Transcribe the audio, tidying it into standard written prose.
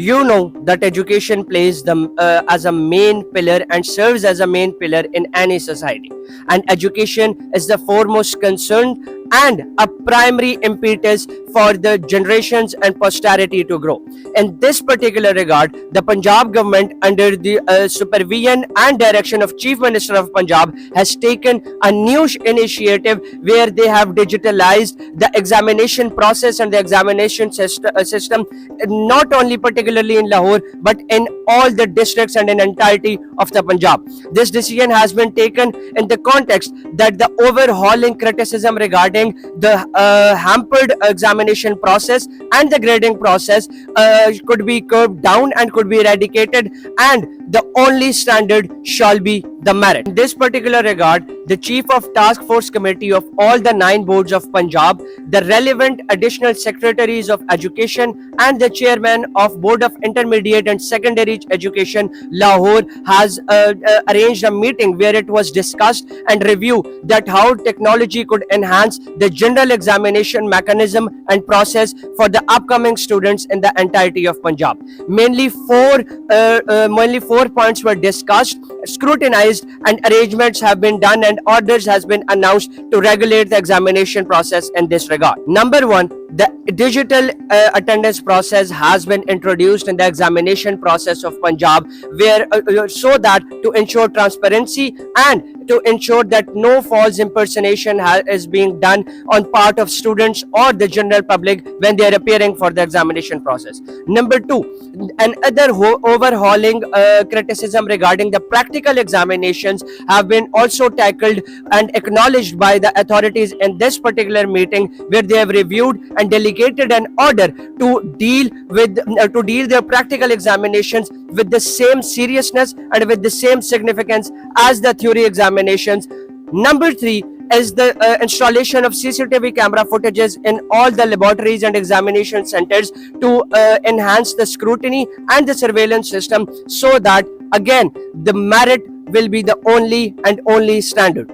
You know that education plays as a main pillar and serves as a main pillar in any society, and education is the foremost concern and a primary impetus for the generations and posterity to grow. In this particular regard, the Punjab government, under the supervision and direction of Chief Minister of Punjab, has taken a new initiative where they have digitalized the examination process and the examination system, not only particularly in Lahore but in all the districts and in entirety of the Punjab. This decision has been taken in the context that the overhauling criticism regarding the hampered examination process and the grading process could be curbed down and could be eradicated, and the only standard shall be the merit. In this particular regard, the Chief of Task Force Committee of all the 9 boards of Punjab, the relevant additional secretaries of education, and the chairman of Board of Intermediate and Secondary Education, Lahore, has arranged a meeting where it was discussed and reviewed that how technology could enhance the general examination mechanism and process for the upcoming students in the entirety of Punjab. Mainly four points were discussed, scrutinized, and arrangements have been done and orders has been announced to regulate the examination process in this regard. Number 1, the digital attendance process has been introduced in the examination process of Punjab, where so that to ensure transparency and to ensure that no false impersonation is being done on part of students or the general public when they are appearing for the examination process. Number 2, another overhauling criticism regarding the practical examinations have been also tackled and acknowledged by the authorities in this particular meeting, where they have reviewed and delegated an order to deal the practical examinations with the same seriousness and with the same significance as the theory examinations. Number 3 is the installation of CCTV camera footages in all the laboratories and examination centers to enhance the scrutiny and the surveillance system, so that again the merit will be the only and only standard.